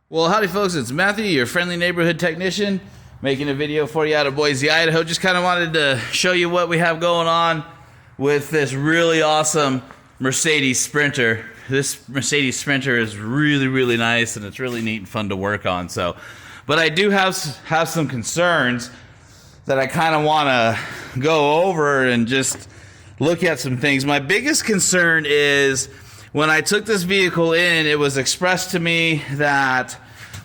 Well, howdy folks, it's Matthew, your friendly neighborhood technician, making a video for you out of Boise, Idaho. Just kind of wanted to show you what we have going on with this really awesome Mercedes Sprinter. This Mercedes Sprinter is really, really nice, and it's really neat and fun to work on. But I do have some concerns that I kind of want to go over and just look at some things. My biggest concern is when I took this vehicle in, it was expressed to me that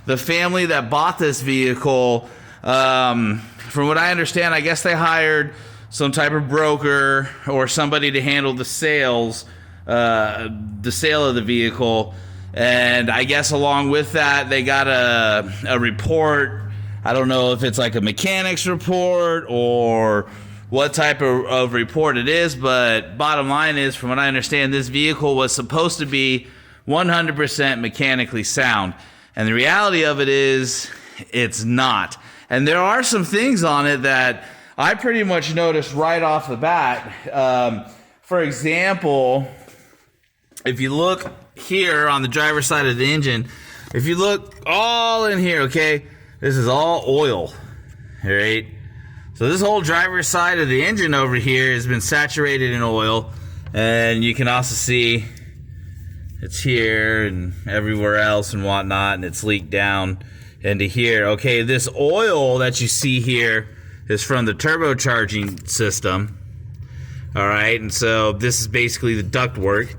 the family that bought this vehicle, from what I understand, I guess they hired some type of broker or somebody to handle the sale of the vehicle. And I guess along with that, they got a report. I don't know if it's like a mechanic's report or what type of report it is, but bottom line is, from what I understand, this vehicle was supposed to be 100% mechanically sound. And the reality of it is, it's not. And there are some things on it that I pretty much noticed right off the bat. For example, if you look here on the driver's side of the engine, if you look all in here, okay, this is all oil, all right? So this whole driver's side of the engine over here has been saturated in oil, and you can also see it's here and everywhere else and whatnot, and it's leaked down into here. Okay, this oil that you see here is from the turbocharging system, all right? And so this is basically the ductwork,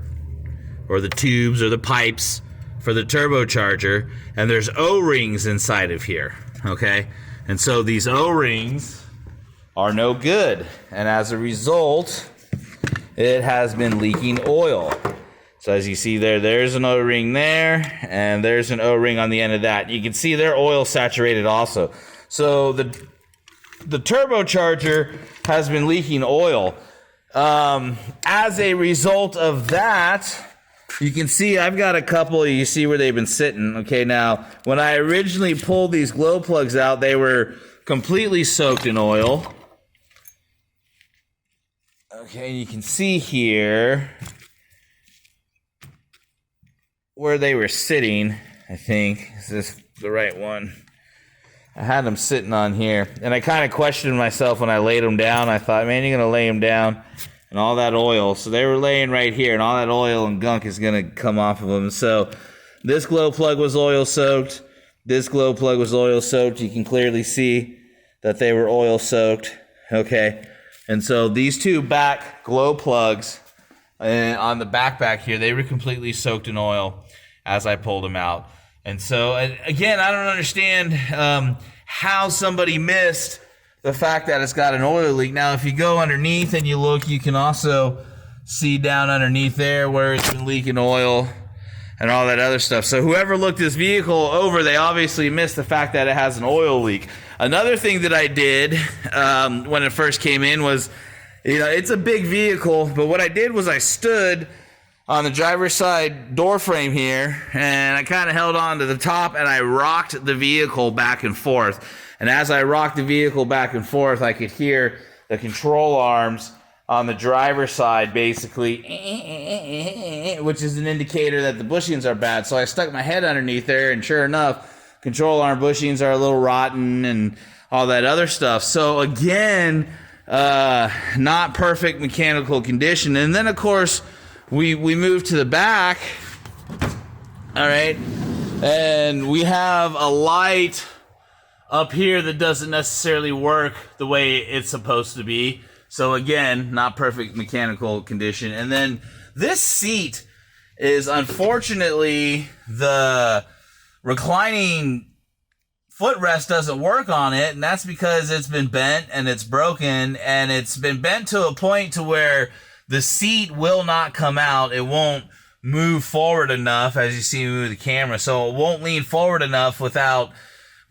or the tubes, or the pipes for the turbocharger, and there's O-rings inside of here, okay? And so these O-rings are no good, and as a result, it has been leaking oil. So as you see there's an O-ring there, and there's an O-ring on the end of that. You can see they're oil saturated also. So the turbocharger has been leaking oil. As a result of that, you can see I've got a couple, you see where they've been sitting. Okay, now, when I originally pulled these glow plugs out, they were completely soaked in oil. Okay, you can see here where they were sitting, I think. Is this the right one? I had them sitting on here, and I kind of questioned myself when I laid them down. I thought, man, you're going to lay them down, and all that oil. So they were laying right here, and all that oil and gunk is going to come off of them. So this glow plug was oil soaked. This glow plug was oil soaked. You can clearly see that they were oil soaked. Okay. And so these two back glow plugs on the back here, they were completely soaked in oil as I pulled them out. And so, again, I don't understand how somebody missed the fact that it's got an oil leak. Now, if you go underneath and you look, you can also see down underneath there where it's been leaking oil and all that other stuff. So whoever looked this vehicle over, they obviously missed the fact that it has an oil leak. Another thing that I did when it first came in was, it's a big vehicle, but what I did was I stood on the driver's side door frame here, and I kind of held on to the top, and I rocked the vehicle back and forth. And as I rocked the vehicle back and forth, I could hear the control arms on the driver's side basically, which is an indicator that the bushings are bad. So I stuck my head underneath there, and sure enough, control arm bushings are a little rotten and all that other stuff. So again, not perfect mechanical condition. And then, of course, we moved to the back, all right, and we have a light up here that doesn't necessarily work the way it's supposed to be. So again, not perfect mechanical condition. And then this seat is, unfortunately, the reclining footrest doesn't work on it, and that's because it's been bent and it's broken, and it's been bent to a point to where the seat will not come out. It won't move forward enough, as you see me with the camera, so it won't lean forward enough without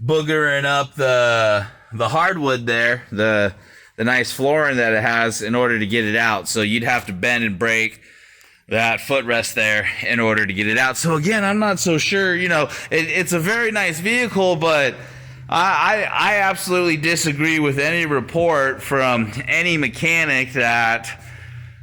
boogering up the hardwood there, the nice flooring that it has, in order to get it out. So you'd have to bend and break that footrest there in order to get it out. So again, I'm not so sure, it's a very nice vehicle, but I absolutely disagree with any report from any mechanic that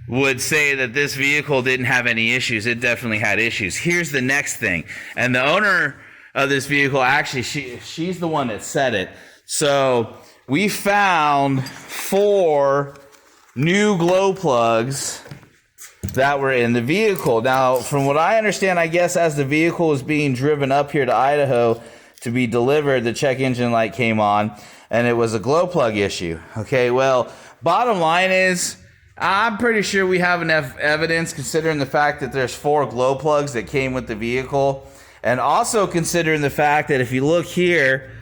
would say that this vehicle didn't have any issues. It definitely had issues. Here's the next thing. And the owner of this vehicle. Actually, she's the one that said it. So we found 4 new glow plugs that were in the vehicle. Now, from what I understand, I guess as the vehicle was being driven up here to Idaho to be delivered, the check engine light came on, and it was a glow plug issue. Okay, well, bottom line is, I'm pretty sure we have enough evidence, considering the fact that there's 4 glow plugs that came with the vehicle, and also considering the fact that if you look here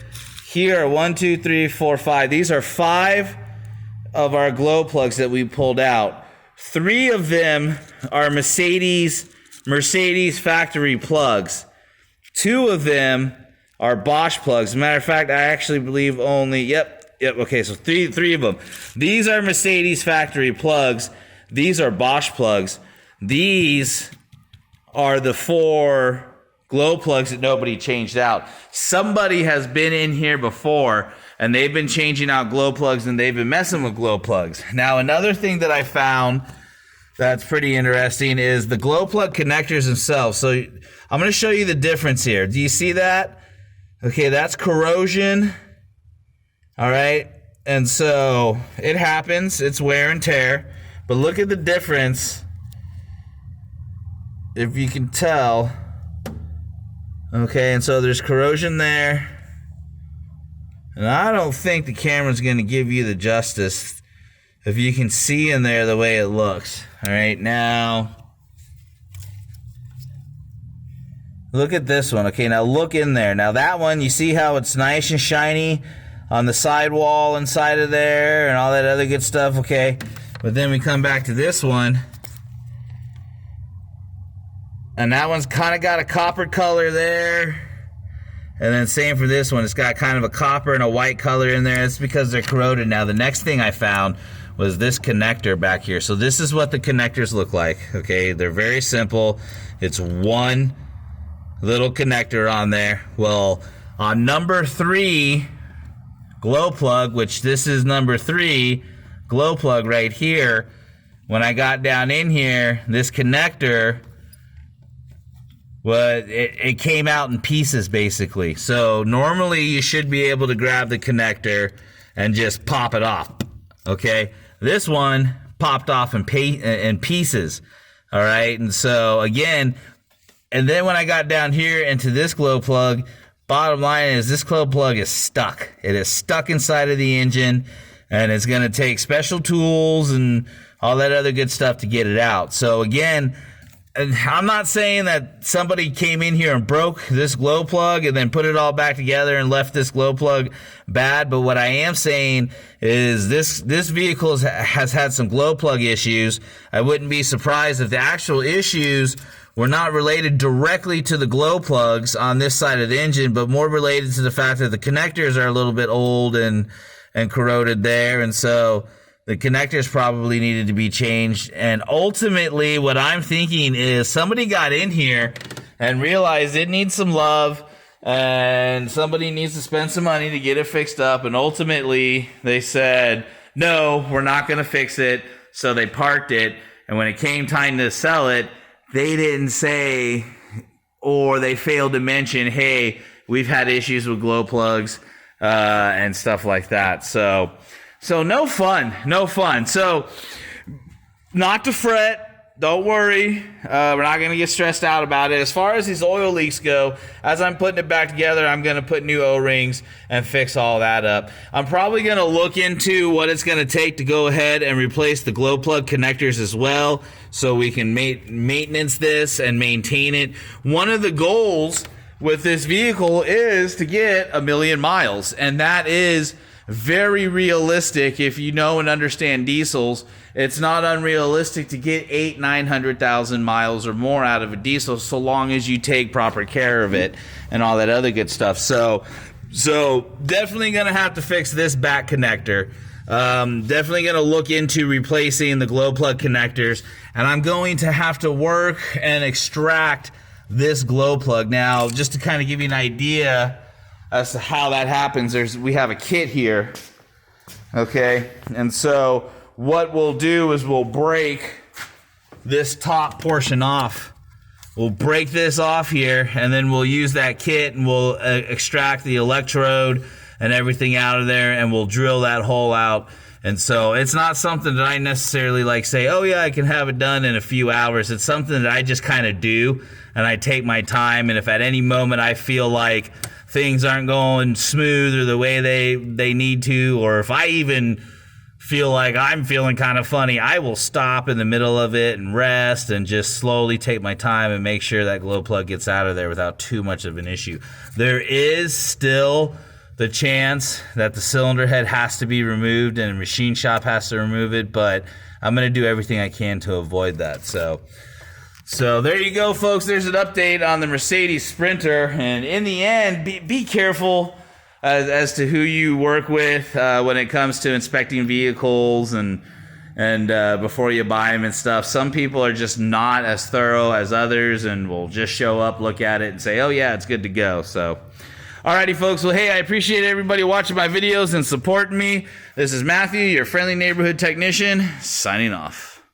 are 1, 2, 3, 4, 5. These are 5 of our glow plugs that we pulled out. 3 of them are Mercedes factory plugs. 2 of them are Bosch plugs. As a matter of fact, I actually believe only, yep, okay, so three of them. These are Mercedes factory plugs. These are Bosch plugs. These are the 4 glow plugs that nobody changed out. Somebody has been in here before, and they've been changing out glow plugs, and they've been messing with glow plugs. Now, another thing that I found that's pretty interesting is the glow plug connectors themselves. So I'm going to show you the difference here. Do you see that? Okay, that's corrosion. All right, and so it happens. It's wear and tear. But look at the difference, if you can tell. Okay, and so there's corrosion there. And I don't think the camera's going to give you the justice if you can see in there the way it looks. All right, now look at this one. Okay, now look in there. Now that one, you see how it's nice and shiny on the sidewall inside of there and all that other good stuff, okay? But then we come back to this one, and that one's kind of got a copper color there. And then same for this one. It's got kind of a copper and a white color in there. It's because they're corroded. Now, the next thing I found was this connector back here. So this is what the connectors look like, okay? They're very simple. It's one little connector on there. Well, on number 3 glow plug, which this is number 3 glow plug right here, when I got down in here, this connector, well, it came out in pieces, basically. So normally you should be able to grab the connector and just pop it off, okay? This one popped off in pieces, all right? And so, again, and then when I got down here into this glow plug, bottom line is this glow plug is stuck. It is stuck inside of the engine, and it's going to take special tools and all that other good stuff to get it out. So, again, and I'm not saying that somebody came in here and broke this glow plug and then put it all back together and left this glow plug bad, but what I am saying is this vehicle has had some glow plug issues. I wouldn't be surprised if the actual issues were not related directly to the glow plugs on this side of the engine, but more related to the fact that the connectors are a little bit old and corroded there, and so the connectors probably needed to be changed. And ultimately, what I'm thinking is somebody got in here and realized it needs some love, and somebody needs to spend some money to get it fixed up. And ultimately, they said, no, we're not going to fix it. So they parked it. And when it came time to sell it, they didn't say, or they failed to mention, hey, we've had issues with glow plugs and stuff like that. So no fun. So not to fret. Don't worry. We're not going to get stressed out about it. As far as these oil leaks go, as I'm putting it back together, I'm going to put new O-rings and fix all that up. I'm probably going to look into what it's going to take to go ahead and replace the glow plug connectors as well, so we can maintenance this and maintain it. One of the goals with this vehicle is to get 1 million miles, and that is very realistic. If you know and understand diesels, it's not unrealistic to get 800,000-900,000 miles or more out of a diesel, so long as you take proper care of it and all that other good stuff. So definitely going to have to fix this back connector. Definitely going to look into replacing the glow plug connectors, and I'm going to have to work and extract this glow plug. Now, just to kind of give you an idea as to how that happens, we have a kit here, okay? And so what we'll do is we'll break this top portion off we'll break this off here, and then we'll use that kit, and we'll extract the electrode and everything out of there, and we'll drill that hole out. And so it's not something that I necessarily like say, oh yeah, I can have it done in a few hours. It's something that I just kind of do, and I take my time. And if at any moment I feel like things aren't going smooth or the way they need to, or if I even feel like I'm feeling kind of funny, I will stop in the middle of it and rest and just slowly take my time and make sure that glow plug gets out of there without too much of an issue. There is still the chance that the cylinder head has to be removed and a machine shop has to remove it, but I'm going to do everything I can to avoid that. So there you go, folks. There's an update on the Mercedes Sprinter, and in the end, be careful as to who you work with when it comes to inspecting vehicles and before you buy them and stuff. Some people are just not as thorough as others and will just show up, look at it, and say, oh yeah, it's good to go. So alrighty, folks. Well, hey, I appreciate everybody watching my videos and supporting me. This is Matthew, your friendly neighborhood technician, signing off.